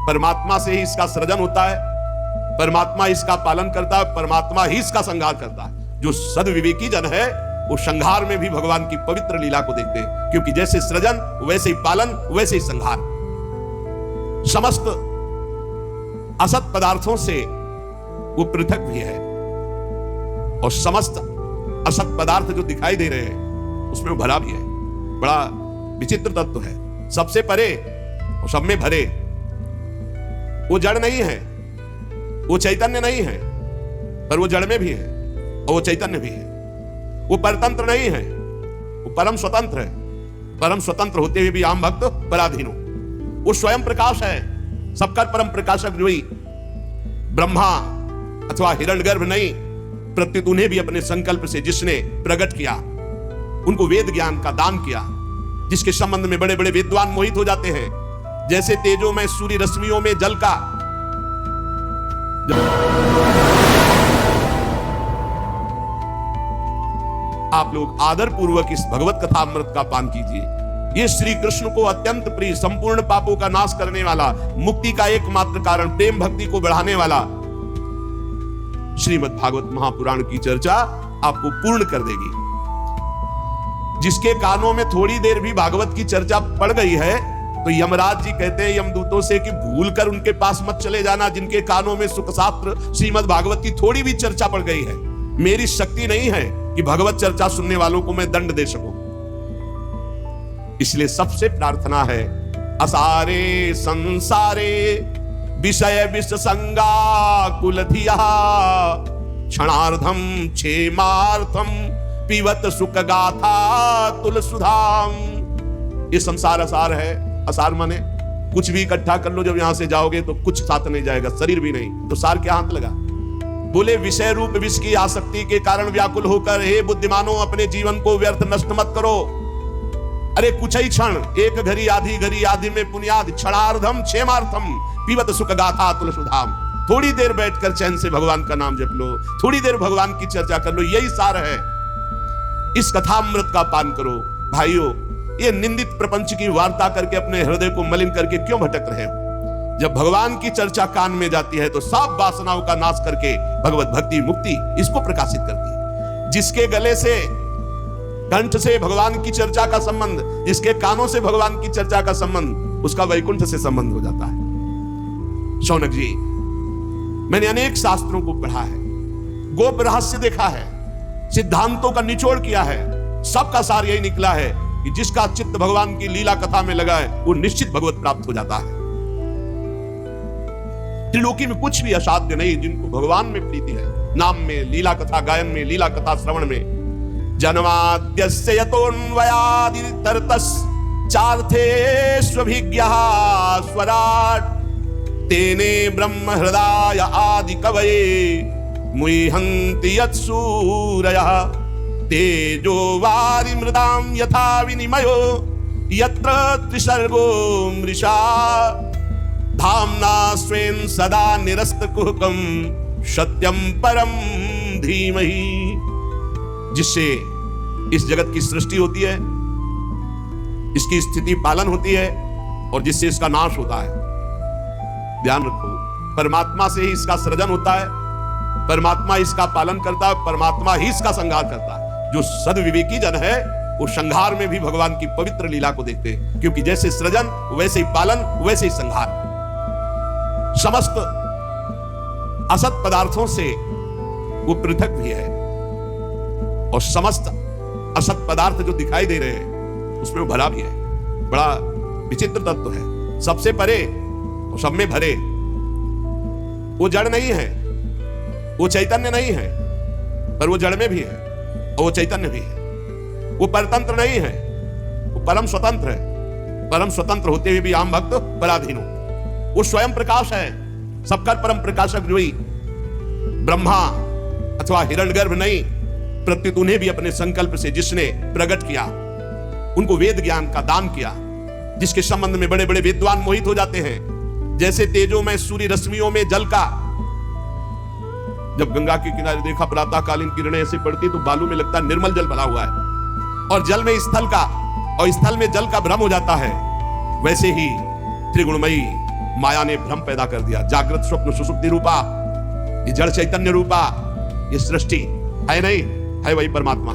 परमात्मा से ही इसका सृजन होता है, परमात्मा इसका पालन करता है, परमात्मा ही इसका संहार करता है। जो सद्विवेकी जन है वो संहार में भी भगवान की पवित्र लीला को देखते हैं, क्योंकि जैसे सृजन वैसे ही पालन वैसे ही संहार। समस्त असत पदार्थों से वो पृथक भी है, और समस्त असत पदार्थ जो दिखाई दे रहे हैं उसमें वो भरा भी है। बड़ा विचित्र तत्व है, सबसे परे और सब में भरे। वो जड़ नहीं है, वो चैतन्य नहीं है, पर वो जड़ में भी है और वो चैतन्य भी है। वो परतंत्र नहीं है, वो परम स्वतंत्र है। परम स्वतंत्र होते हुए भी आम भक्त पराधीन हो। वो स्वयं प्रकाश है, सबका परम प्रकाशक जो ही ब्रह्मा अथवा हिरण्यगर्भ नहीं, प्रत्युत उन्हें भी अपने संकल्प से जिसने प्रकट किया, उनको वेद ज्ञान का दान किया, जिसके संबंध में बड़े बड़े विद्वान मोहित हो जाते हैं। जैसे तेजो में सूर्य रश्मियों में जल का आप लोग आदर पूर्वक इस भगवत कथा अमृत का पान कीजिए। ये श्री कृष्ण को अत्यंत प्रिय, संपूर्ण पापों का नाश करने वाला, मुक्ति का एकमात्र कारण, प्रेम भक्ति को बढ़ाने वाला श्रीमद् भागवत महापुराण की चर्चा आपको पूर्ण कर देगी। जिसके कानों में थोड़ी देर भी भागवत की चर्चा पड़ गई है तो यमराज जी कहते हैं यमदूतों से कि भूल कर उनके पास मत चले जाना, जिनके कानों में सुख शास्त्र श्रीमद् भागवत की थोड़ी भी चर्चा पड़ गई है। मेरी शक्ति नहीं है कि भगवत चर्चा सुनने वालों को मैं दंड दे सकूं। इसलिए सबसे प्रार्थना है, असारे संसारे विषय विष संगा कुलधिया क्षणार्धम क्षेमार्थम पीवत सुख गाथा तुलसुधाम। ये संसार असार है। असार माने कुछ भी इकट्ठा कर लो, जब यहां से जाओगे तो कुछ साथ नहीं जाएगा, शरीर भी नहीं, तो सार क्या हाथ लगा। बोले विषय रूप विष की आसक्ति के कारण व्याकुल होकर हे बुद्धिमानों अपने जीवन को व्यर्थ नष्ट मत करो। अरे कुछ ही क्षण, एक घड़ी आधी में पुण्याद क्षणार्धम क्षेमार्थम पीवत सुख गाथा तुलसुधाम। थोड़ी देर बैठकर चैन से भगवान का नाम जप लो, थोड़ी देर भगवान की चर्चा कर लो, यही सार है। इस कथामृत का पान करो। भाइयों, ये निंदित प्रपंच की वार्ता करके अपने हृदय को मलिन करके क्यों भटक रहे हो? जब भगवान की चर्चा कान में जाती है तो सब वासनाओं का नाश करके भगवत भक्ति मुक्ति इसको प्रकाशित करती है। जिसके गले से, कंठ से भगवान की चर्चा का संबंध, जिसके कानों से भगवान की चर्चा का संबंध, उसका वैकुंठ से संबंध हो जाता है। शौनक जी, मैंने अनेक शास्त्रों को पढ़ा है, गोप रहस्य देखा है, सिद्धांतों का निचोड़ किया है। सबका सार यही निकला है कि जिसका चित्त भगवान की लीला कथा में लगा है वो निश्चित भगवत प्राप्त हो जाता है। त्रिलोकी में कुछ भी असाध्य नहीं जिनको भगवान में प्रीति है। नाम में, लीला कथा गायन में, लीला कथा श्रवण में। जन्माद्यस्य यतोऽन्वयादितरतस् चार्थेष्वभिज्ञः स्वराट् तेने ब्रह्म हृदय आदि कवये मुह्यन्ति यत्सूरयः तेजो वारि मृदां यथा विनिमयो यत्र त्रिसर्गो मृषा धाम्ना स्वेन सदा निरस्तकुहकं सत्यं परम धीमहि। जिससे इस जगत की सृष्टि होती है, इसकी स्थिति पालन होती है और जिससे इसका नाश होता है। ध्यान रखो, परमात्मा से ही इसका सृजन होता है, परमात्मा इसका पालन करता है, परमात्मा ही इसका संहार करता है। जो सद्विवेकी जन है वो संहार में भी भगवान की पवित्र लीला को देखते हैं, क्योंकि जैसे सृजन वैसे ही पालन वैसे ही संहार। समस्त असत पदार्थों से वो पृथक भी है, और समस्त असत पदार्थ जो दिखाई दे रहे हैं उसमें वो भरा भी है। बड़ा विचित्र तत्व है, सबसे परे और सब में भरे। वो जड़ नहीं है, वो चैतन्य नहीं है, पर वो जड़ में भी है और वो चैतन्य भी है। वो परतंत्र नहीं है, वो परम स्वतंत्र है। परम स्वतंत्र होते हुए भी आम भक्त पराधीन हो। वो स्वयं प्रकाश है, सबका परम प्रकाशक जो ही ब्रह्मा अथवा हिरण्यगर्भ नहीं, प्रत्युत उन्हें भी अपने संकल्प से जिसने प्रकट किया, उनको वेद ज्ञान का दान किया, जिसके संबंध में बड़े बड़े विद्वान मोहित हो जाते हैं। जैसे तेजो में सूर्य रश्मियों में जल का, जब गंगा के किनारे देखा प्रातःकालीन किरणें ऐसे पड़ती तो बालू में लगता निर्मल जल भरा हुआ है, और जल में स्थल का और स्थल में जल का भ्रम हो जाता है। वैसे ही त्रिगुणमयी माया ने भ्रम पैदा कर दिया। जागृत स्वप्न सुषुप्ति रूपा, ये जड़ चैतन्य रूपा ये सृष्टि है नहीं, है वही परमात्मा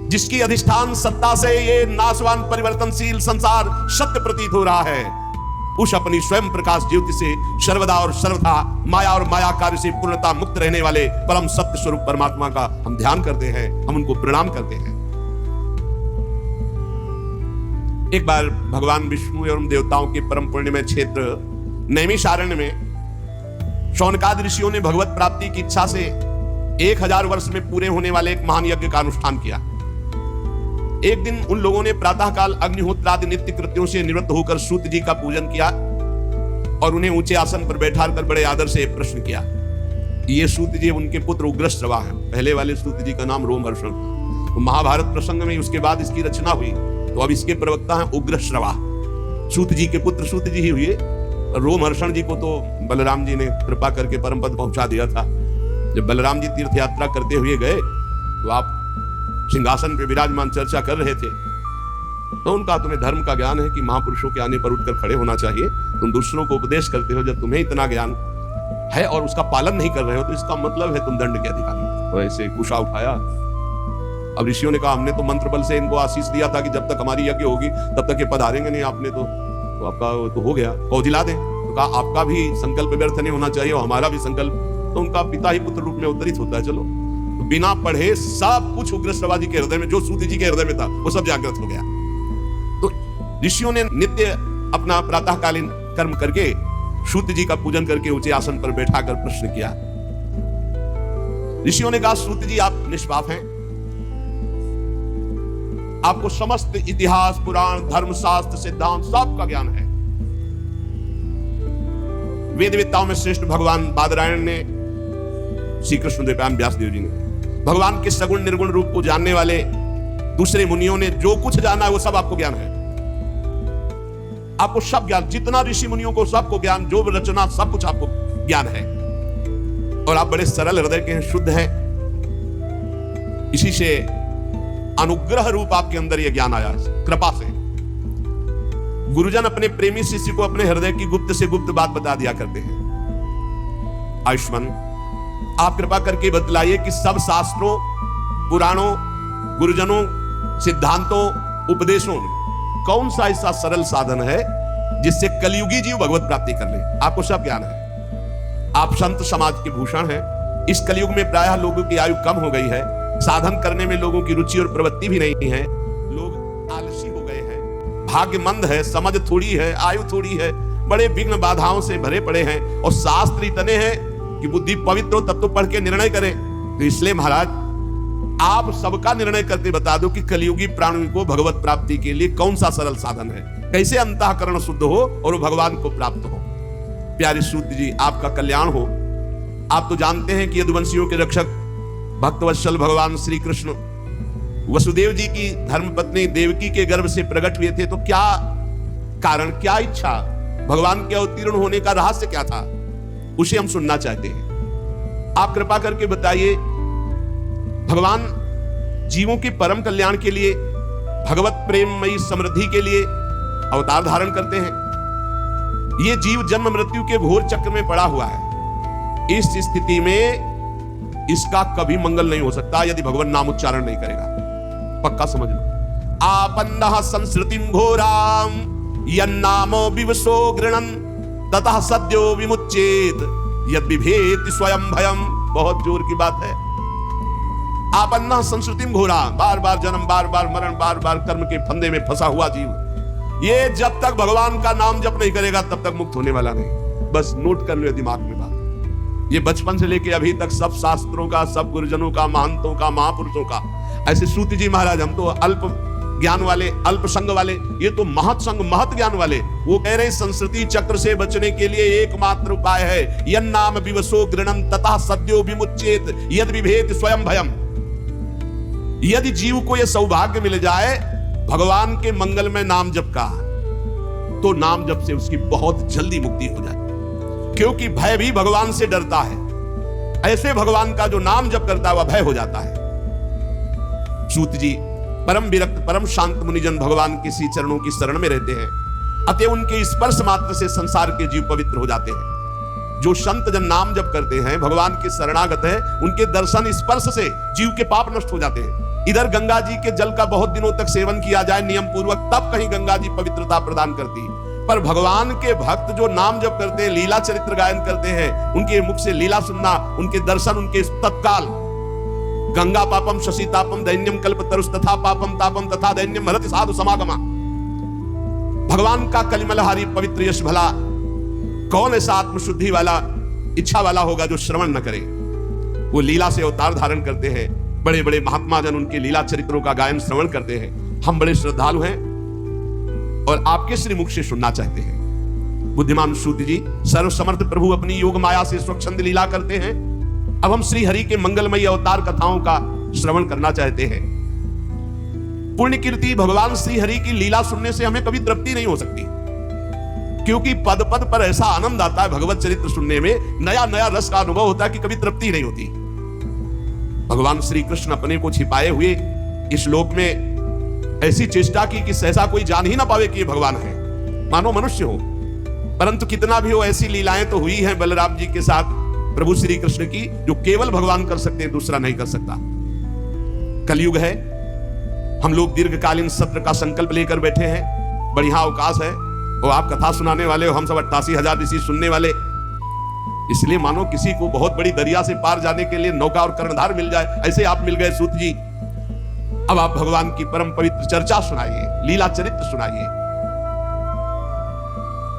जिसकी अधिष्ठान सत्ता से ये नाशवान परिवर्तनशील संसार सत्य प्रतीत हो रहा है। उस अपनी स्वयं प्रकाश ज्योति से सर्वदा और सर्वथा माया और माया कार्य से पूर्णता मुक्त रहने वाले परम सत्य स्वरूप परमात्मा का हम ध्यान करते हैं, हम उनको प्रणाम करते हैं। एक बार भगवान विष्णु एवं देवताओं के परम पुण्यमय क्षेत्र नैमिषारण्य में शौनकादि ऋषियों ने भगवत प्राप्ति की इच्छा से 1000 वर्ष में पूरे होने वाले एक महान यज्ञ का अनुष्ठान किया। एक दिन उन लोगों ने प्रातःकाल अग्निहोत्र आदि नित्य कृत्यों से निवृत्त होकर सूत जी का पूजन किया और उन्हें ऊंचे आसन पर बैठाकर बड़े आदर से प्रश्न किया। ये सूत जी उनके पुत्र उग्रश्रवा हैं। पहले वाले सूत जी का नाम रोमहर्षण था। तो महाभारत प्रसंग में उसके बाद इसकी रचना हुई, तो अब इसके प्रवक्ता हैं उग्रश्रवा। सूत जी के पुत्र सूत जी ही हुए। रोमहर्षण जी को तो बलराम जी ने कृपा करके परम पद पहुंचा दिया था। जब बलराम जी तीर्थ यात्रा करते हुए गए तो आप सिंहासन पे विराजमान चर्चा कर रहे थे, तो उनका तुम्हें धर्म का ज्ञान है कि महापुरुषों के आने पर उठकर खड़े होना चाहिए। तुम दूसरों को उपदेश करते हो, जब तुम्हें इतना ज्ञान है और उसका पालन नहीं कर रहे हो तो इसका मतलब है तुम दंड के अधिकारी। तो ऐसे कुशा उठाया। अब ऋषियों ने कहा हमने तो मंत्र बल से इनको आशीष दिया था कि जब तक हमारी यज्ञ होगी तब तक ये पधारेंगे नहीं। आपने तो आपका तो हो गया, कौजिला दें। तो कहा आपका भी संकल्प व्यर्थ नहीं होना चाहिए और हमारा भी संकल्प। तो उनका पिता ही पुत्र रूप में अवतरित होता है। चलो, तो बिना पढ़े सब कुछ उग्रश्रवा जी के हृदय में, जो सूत जी के हृदय में था, वो सब जागृत हो गया। तो ऋषियों ने नित्य अपना प्रातःकालीन कर्म करके सूत जी का पूजन करके ऊंचे आसन पर बैठाकर प्रश्न किया। ऋषियों ने कहा सूत जी आप निष्पाप हैं, आपको समस्त इतिहास पुराण धर्म शास्त्र सिद्धांत सब का ज्ञान है। वेद वेत्ताओं में श्रेष्ठ भगवान बादरायण ने, श्री कृष्ण देव व्यासदेव जी ने भगवान के सगुण निर्गुण रूप को जानने वाले दूसरे मुनियों ने जो कुछ जाना है वो सब आपको ज्ञान है। आपको सब ज्ञान, जितना ऋषि मुनियों को सबको ज्ञान, जो रचना सब कुछ आपको ज्ञान है। और आप बड़े सरल हृदय के हैं, शुद्ध हैं। इसी से अनुग्रह रूप आपके अंदर यह ज्ञान आया, कृपा से। गुरुजन अपने प्रेमी शिष्य को अपने हृदय की गुप्त से गुप्त बात बता दिया करते हैं। आयुष्मान, आप कृपा करके बतलाइए कि सब शास्त्रों, पुराणों, गुरुजनों, सिद्धांतों, उपदेशों में कौन सा ऐसा सरल साधन है जिससे कलयुगी जीव भगवत प्राप्ति कर ले। आपको सब ज्ञान है, आप संत समाज के भूषण हैं। इस कलयुग में प्रायः लोगों की आयु कम हो गई है, साधन करने में लोगों की रुचि और प्रवृत्ति भी नहीं है, लोग आलसी हो गए हैं, भाग्यमंद है, समझ थोड़ी है, आयु थोड़ी है, बड़े विघ्न बाधाओं से भरे पड़े हैं और शास्त्र इतने हैं कि बुद्धि पवित्र हो तब तो पढ़ के निर्णय करें। तो इसलिए महाराज आप सबका निर्णय करके बता दो कि कलयुगी प्राणी को भगवत प्राप्ति के लिए कौन सा सरल साधन है, कैसे अंतःकरण शुद्ध हो और वो भगवान को प्राप्त हो। प्यारे सूत जी, आपका कल्याण हो। आप तो जानते हैं कि यदुवंशियों के रक्षक भक्तवत्सल भगवान श्री कृष्ण वसुदेव जी की धर्मपत्नी देवकी के गर्भ से प्रकट हुए थे। तो क्या कारण, क्या इच्छा, भगवान के अवतीर्ण होने का रहस्य क्या था, उसे हम सुनना चाहते हैं। आप कृपा करके बताइए। भगवान जीवों के परम कल्याण के लिए, भगवत प्रेममयी समृद्धि के लिए अवतार धारण करते हैं। ये जीव जन्म मृत्यु के घोर चक्र में पड़ा हुआ है। इस स्थिति में इसका कभी मंगल नहीं हो सकता यदि भगवान नाम उच्चारण नहीं करेगा। पक्का समझ लो। आपन्नः संस्कृतिं घोराम यन्नामो विवशो गृणन् ततः सद्यो विमुच्येत यद विभेति स्वयं भयम। बहुत जोर की बात है। आपन्नः संस्कृतिं घोरा, बार बार जन्म, बार बार मरण, बार बार कर्म के फंदे में फंसा हुआ जीव, ये जब तक भगवान का नाम जप नहीं करेगा तब तक मुक्त होने वाला नहीं। बस नोट कर लो दिमाग में बात। ये बचपन से लेके अभी तक सब शास्त्रों का, सब गुरुजनों का, महंतों का, महापुरुषों का। ऐसे सूत जी महाराज, हम तो अल्प ज्ञान वाले, अल्प संग वाले, ये तो महत संग, महत ज्ञान वाले। वो कह रहे संस्कृति चक्र से बचने के लिए एकमात्र उपाय है यन्नाम विवशो गृणं ततः सद्यो विमुच्येत यद विभेति स्वयं भयम। यदि जीव को यह सौभाग्य मिल जाए भगवान के मंगलमय नाम जप का, तो नाम जप से उसकी बहुत जल्दी मुक्ति हो जाती, क्योंकि भय भी भगवान से डरता है। ऐसे भगवान का जो नाम जप करता है वह भय हो जाता है। सूत जी परम विरक्त, परम शांत मुनिजन भगवान के श्री चरणों की शरण में रहते हैं अतः उनके स्पर्श मात्र से संसार के जीव पवित्र हो जाते हैं। जो संत जन नाम जप करते हैं, भगवान के शरणागत हैं, उनके दर्शन स्पर्श से जीव के पाप नष्ट हो जाते हैं। इधर गंगा जी के जल का बहुत दिनों तक सेवन किया जाए नियम पूर्वक, तब कहीं गंगा जी पवित्रता प्रदान करती है। पर भगवान के भक्त जो नाम जप करते हैं, लीला चरित्र गायन करते हैं, उनके मुख से लीला सुनना, उनके दर्शन, उनके तत्काल गंगा पापम शशितापम दैन्यम कल्पतरुष तथा पापम तापम तथा दैन्यम हरति साधु समागमा। भगवान का कलिमलहारी पवित्र यश भला कौन ऐसा आत्मशुद्धि वाला इच्छा वाला होगा जो श्रवण न करे। वो लीला से अवतार धारण करते हैं, बड़े बड़े महात्मा जन उनके लीला चरित्रों का गायन श्रवण करते हैं। हम बड़े श्रद्धालु हैं और आपके श्रीमुख से सुनना चाहते हैं। बुद्धिमान सूत जी, सर्वसमर्थ प्रभु अपनी योग माया से स्वच्छंद लीला करते हैं। अब हम श्री हरि के मंगलमयी अवतार कथाओं का श्रवण करना चाहते हैं। पुण्य कीर्ति भगवान श्री हरि की लीला सुनने से हमें कभी तृप्ति नहीं हो सकती, क्योंकि पद पद पर ऐसा आनंद आता है भगवत चरित्र सुनने में, नया नया रस का अनुभव होता है कि कभी तृप्ति नहीं होती। भगवान श्री कृष्ण अपने को छिपाए हुए इस लोक में ऐसी चेष्टा की कि सहसा कोई जान ही ना पावे कि ये भगवान है, मानो मनुष्य हो। परंतु कितना भी हो, ऐसी लीलाएं तो हुई हैं बलराम जी के साथ प्रभु श्री कृष्ण की, जो केवल भगवान कर सकते हैं, दूसरा नहीं कर सकता। कलयुग है, हम लोग दीर्घकालीन सत्र का संकल्प लेकर बैठे हैं। बढ़िया अवकाश है, और आप कथा सुनाने वाले हो, हम सब 88,000 ऋषि सुनने वाले। इसलिए मानो किसी को बहुत बड़ी दरिया से पार जाने के लिए नौका और कर्णधार मिल जाए, ऐसे आप मिल गए सूत जी। अब आप भगवान की परम पवित्र चर्चा सुनाइए, लीला चरित्र सुनाइए।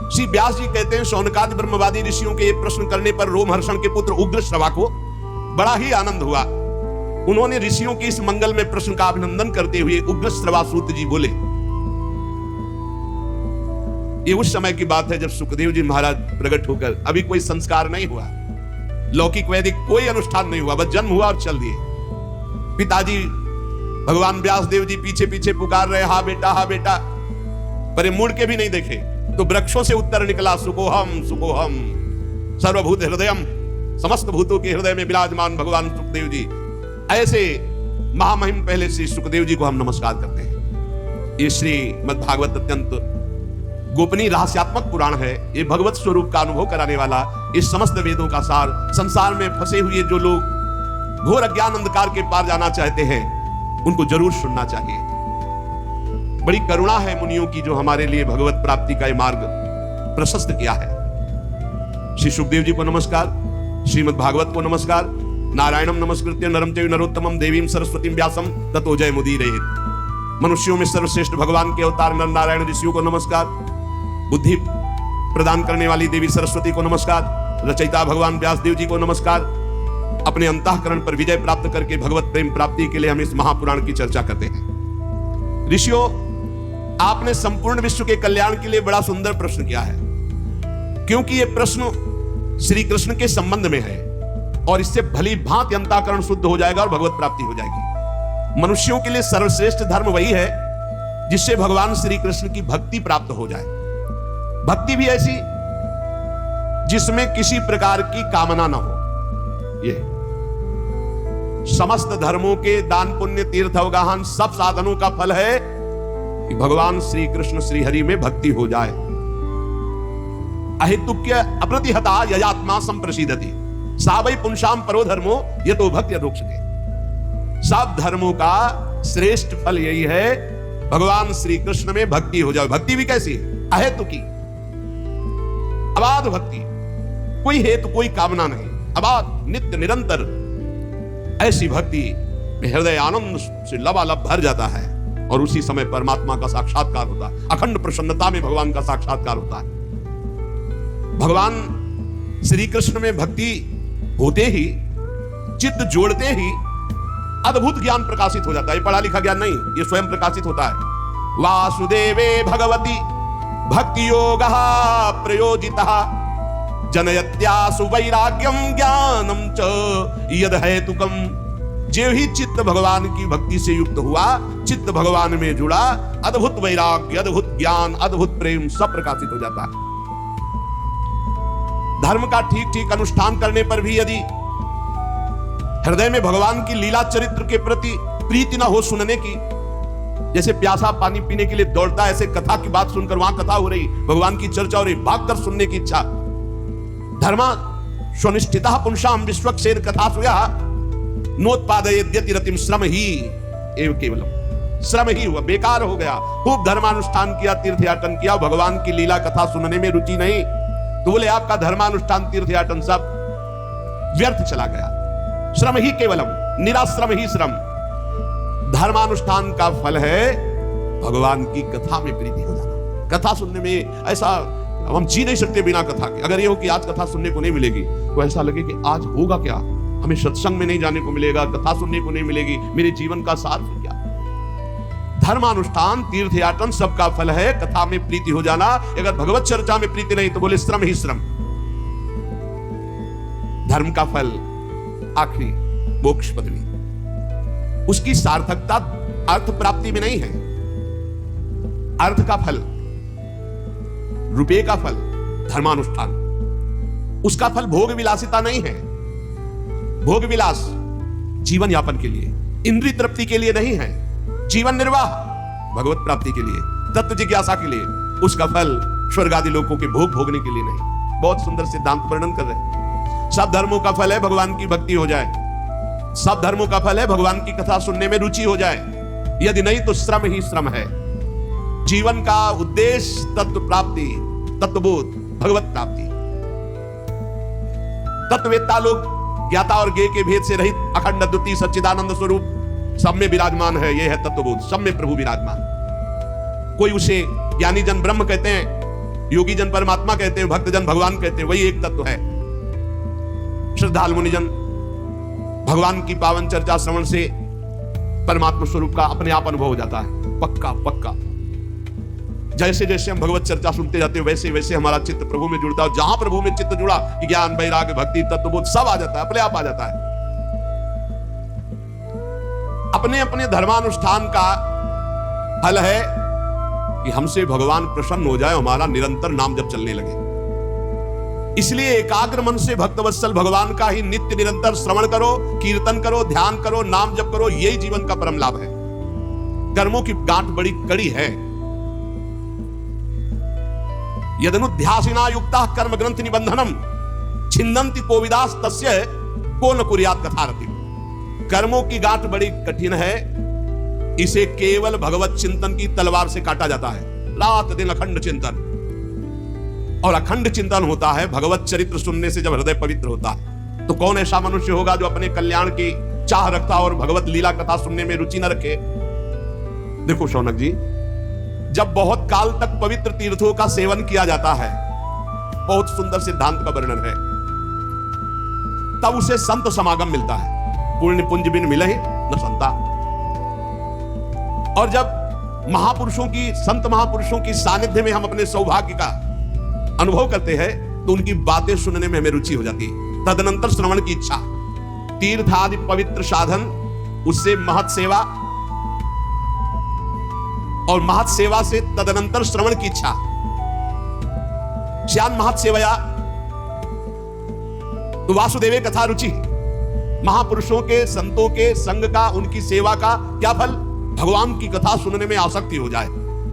श्री व्यास जी कहते हैं, शौनकादि ब्रह्मवादी ऋषियों के ये प्रश्न करने पर रोमहर्षण के पुत्र उग्रश्रवा को बड़ा ही आनंद हुआ। उन्होंने ऋषियों के इस मंगल में प्रश्न का अभिनंदन करते हुए उग्रश्रवा सूत जी बोले। ये उस समय की बात है जब सुखदेव जी महाराज प्रकट होकर, अभी कोई संस्कार नहीं हुआ, लौकिक वैदिक कोई अनुष्ठान नहीं हुआ, बस जन्म हुआ और चल दिए। पिताजी भगवान व्यास देव जी पीछे पीछे पुकार रहे, हा बेटा हा बेटा, पर ये मुड़ के भी नहीं देखे। तो वृक्षों से उत्तर निकला, सुकोहम सुकोहम सर्वभूत हृदयम, समस्त भूतों के हृदय में विराजमान भगवान सुखदेव जी। ऐसे महामहिम पहले श्री सुखदेव जी को हम नमस्कार करते हैं। ये श्रीमद् भागवत अत्यंत गोपनीय रहस्यात्मक पुराण है। ये भगवत स्वरूप का अनुभव कराने वाला, इस समस्त वेदों का सार। संसार में फंसे हुए जो लोग घोर अज्ञान अंधकार के पार जाना चाहते हैं, उनको जरूर सुनना चाहिए। बड़ी करुणा है मुनियों की, जो हमारे लिए भगवत प्राप्ति का मार्ग प्रशस्त किया है। श्री सुखदेव जी को नमस्कार, श्रीमद् भागवत को नमस्कार। नारायणम नमस्कृत्य नरम चैव नरोत्तमम देवीं सरस्वतीं व्यासं ततो जयमुदीरयेत्। मनुष्यों में सर्वश्रेष्ठ भगवान के अवतार नर नारायण ऋषियों को नमस्कार। बुद्धि प्रदान करने वाली देवी सरस्वती को नमस्कार। रचयिता भगवान व्यास देव जी को नमस्कार। अपने अंतःकरण पर विजय प्राप्त करके भगवत प्रेम प्राप्ति के लिए हम इस महापुराण की चर्चा करते हैं। ऋषियों, आपने संपूर्ण विश्व के कल्याण के लिए बड़ा सुंदर प्रश्न किया है, क्योंकि यह प्रश्न श्री कृष्ण के संबंध में है, और इससे भली भांति अंतःकरण शुद्ध हो जाएगा और भगवत प्राप्ति हो जाएगी। मनुष्यों के लिए सर्वश्रेष्ठ धर्म वही है जिससे भगवान श्री कृष्ण की भक्ति प्राप्त हो जाए। भक्ति भी ऐसी जिसमें किसी प्रकार की कामना न हो। ये समस्त धर्मों के दान पुण्य तीर्थ अवगाहन सब साधनों का फल है कि भगवान श्री कृष्ण श्री हरि में भक्ति हो जाए। अहेतुक्य अप्रतिहता यजात्मा संप्रसिद्धति सा वै पुंसाम परो धर्मो यतो भक्ति अधोक्षते। सब धर्मों का श्रेष्ठ फल यही है, भगवान श्री कृष्ण में भक्ति हो जाए। भक्ति भी कैसी है? अहेतुकी, अबाध भक्ति, कोई हेतु कोई कामना नहीं, अबाध नित्य निरंतर। ऐसी भक्ति में हृदय आनंद से लबालब भर जाता है, और उसी समय परमात्मा का साक्षात्कार होता है। अखंड प्रसन्नता में भगवान का साक्षात्कार होता है। भगवान श्री कृष्ण में भक्ति होते ही, चित्त जोड़ते ही अद्भुत ज्ञान प्रकाशित हो जाता है। पढ़ा लिखा ज्ञान नहीं, ये स्वयं प्रकाशित होता है। वासुदेवे भगवती भक्ति योग प्रयोजितः जनयत्यासु वैराग्यम ज्ञानम च यद हेतुकम। जो ही चित्त भगवान की भक्ति से युक्त हुआ, चित्त भगवान में जुड़ा, अद्भुत वैराग्य, अद्भुत ज्ञान, अद्भुत प्रेम सब प्रकाशित हो जाता है। धर्म का ठीक ठीक अनुष्ठान करने पर भी यदि हृदय में भगवान की लीला चरित्र के प्रति प्रीति न हो सुनने की, जैसे प्यासा पानी पीने के लिए दौड़ता है, ऐसे कथा की बात सुनकर, वहां कथा हो रही, भगवान की चर्चा हो रही, भागकर सुनने की इच्छा। धर्मा स्वनिष्ठितः पुंसाम विश्वक्षेर कथा सुया नोत्पादयेद्यति रतिम श्रम ही एव केवलम। श्रम ही हुआ, बेकार हो गया। खूब धर्मानुष्ठान किया, तीर्थयाटन किया, भगवान की लीला कथा सुनने में रुचि नहीं, तो बोले आपका धर्मानुष्ठान तीर्थयाटन सब व्यर्थ चला गया। श्रम ही केवलम, निराश्रम ही श्रम। धर्मानुष्ठान का फल है भगवान की कथा में प्रीति हो जाना। कथा सुनने में ऐसा हम जी नहीं सकते बिना कथा के। अगर ये हो कि आज कथा सुनने को नहीं मिलेगी तो ऐसा लगे कि आज होगा क्या, हमें सत्संग में नहीं जाने को मिलेगा, कथा सुनने को नहीं मिलेगी, मेरे जीवन का सार फिर क्या। धर्मानुष्ठान तीर्थयाटन सबका फल है कथा में प्रीति हो जाना। अगर भगवत चर्चा में प्रीति नहीं तो बोले श्रम ही श्रम। धर्म का फल आखिरी मोक्ष पदवी, उसकी सार्थकता अर्थ प्राप्ति में नहीं है। अर्थ का फल, रुपये का फल धर्मानुष्ठान, उसका फल भोग विलासिता नहीं है। भोग विलास जीवन यापन के लिए, इंद्रिय तृप्ति के लिए नहीं है। जीवन निर्वाह भगवत प्राप्ति के लिए, तत्व जिज्ञासा के लिए, उसका फल स्वर्ग आदि लोकों के भोग भोगने के लिए नहीं। बहुत सुंदर सिद्धांत वर्णन कर रहे हैं। सब धर्मों का फल है भगवान की भक्ति हो जाए, सब धर्मों का फल है भगवान की कथा सुनने में रुचि हो जाए। यदि नहीं तो श्रम ही श्रम है। जीवन का उद्देश्य तत्व प्राप्ति, तत्वबोध, भगवत प्राप्ति। तत्ववेत्ता लोग ज्ञाता और ज्ञेय के भेद से रहित अखंड अद्वितीय सच्चिदानंद स्वरूप सब में विराजमान है। यह है तत्वबोध, सब में प्रभु विराजमान। कोई उसे ज्ञानी जन ब्रह्म कहते हैं, योगी जन परमात्मा कहते हैं, भक्त जन भगवान कहते हैं, वही एक तत्व है। श्रद्धालु मुनिजन भगवान की पावन चर्चा श्रवण से परमात्मा स्वरूप का अपने आप अनुभव हो जाता है, पक्का पक्का। जैसे जैसे हम भगवत चर्चा सुनते जाते हैं वैसे वैसे हमारा चित्त प्रभु में जुड़ता है। जहां प्रभु में चित्त जुड़ा कि ज्ञान वैराग्य भक्ति तत्वबोध सब आ जाता है, अपने आप आ जाता है। अपने अपने धर्मानुष्ठान का फल है कि हमसे भगवान प्रसन्न हो जाए, हमारा निरंतर नाम जब चलने लगे। इसलिए एकाग्र मन से भक्तवत्सल भगवान का ही नित्य निरंतर श्रवण करो, कीर्तन करो, ध्यान करो, नाम जप करो, यही जीवन का परम लाभ है। कर्मों की गांठ बड़ी कड़ी है। यदनुध्यासिना युक्ता कर्म ग्रंथ निबंधनम छिन्दन्ति कोविदास तस्य को न कुर्यात् कथारति। कर्मों की गांठ बड़ी कठिन है, इसे केवल भगवत चिंतन की तलवार से काटा जाता है। रात दिन अखंड चिंतन, और अखंड चिंतन होता है भगवत चरित्र सुनने से जब हृदय पवित्र होता है। तो कौन ऐसा मनुष्य होगा जो अपने कल्याण की चाह रखता और भगवत लीला कथा सुनने में रुचि न रखे। देखो शौनक जी, जब बहुत काल तक पवित्र तीर्थों का सेवन किया जाता है, बहुत सुंदर सिद्धांत का वर्णन है, तब उसे संत समागम मिलता है। पुण्य पुंज बिन मिले न संता। और जब महापुरुषों की, संत महापुरुषों की सानिध्य में हम अपने सौभाग्य का अनुभव करते हैं तो उनकी बातें सुनने में हमें रुचि हो जाती है। तदनंतर श्रवण की इच्छा, तीर्थ आदि पवित्र साधन, उससे महत सेवा, और महत सेवा से तदनंतर श्रवण की इच्छा। श्यान महत सेवया तो वासुदेवे कथा रुचि। महापुरुषों के, संतों के संग का, उनकी सेवा का क्या फल? भगवान की कथा सुनने में आसक्ति हो जाए।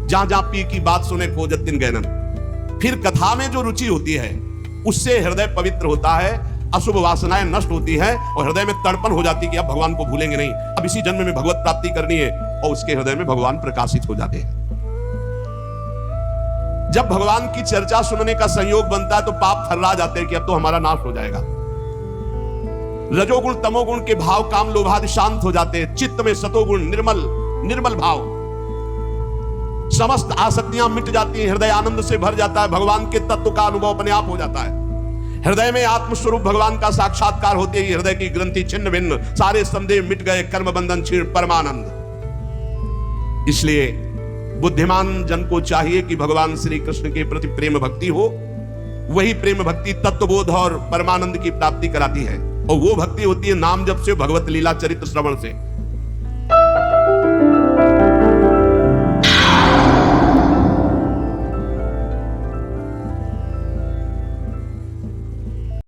जहां जहां पी की बात सुने खोजत दिन गैनन। फिर कथा में जो रुचि होती है उससे हृदय पवित्र होता है, अशुभ वासनाएं नष्ट होती हैं और हृदय में तड़पन हो जाती है कि अब भगवान को भूलेंगे नहीं, अब इसी जन्म में भगवत प्राप्ति करनी है, और उसके हृदय में भगवान प्रकाशित हो जाते हैं। जब भगवान की चर्चा सुनने का संयोग बनता है तो पाप थर्रा जाते हैं कि अब तो हमारा नाश हो जाएगा। रजोगुण तमोगुण के भाव काम लोभादि शांत हो जाते हैं। चित्त में सतोगुण निर्मल भाव, समस्त आसक्तियां मिट जाती हैं, हृदय आनंद से भर जाता है, भगवान के तत्व का अनुभव अपने आप हो जाता है। हृदय में आत्मस्वरूप भगवान का साक्षात्कार होते ही हृदय की ग्रंथि छिन्न भिन्न, सारे संदेह मिट गए, कर्म बंधन क्षीण, परमानंद। इसलिए बुद्धिमान जन को चाहिए कि भगवान श्री कृष्ण के प्रति प्रेम भक्ति हो। वही प्रेम भक्ति तत्वबोध और परमानंद की प्राप्ति कराती है, और वो भक्ति होती है नाम जप से, भगवत लीला चरित्र श्रवण से।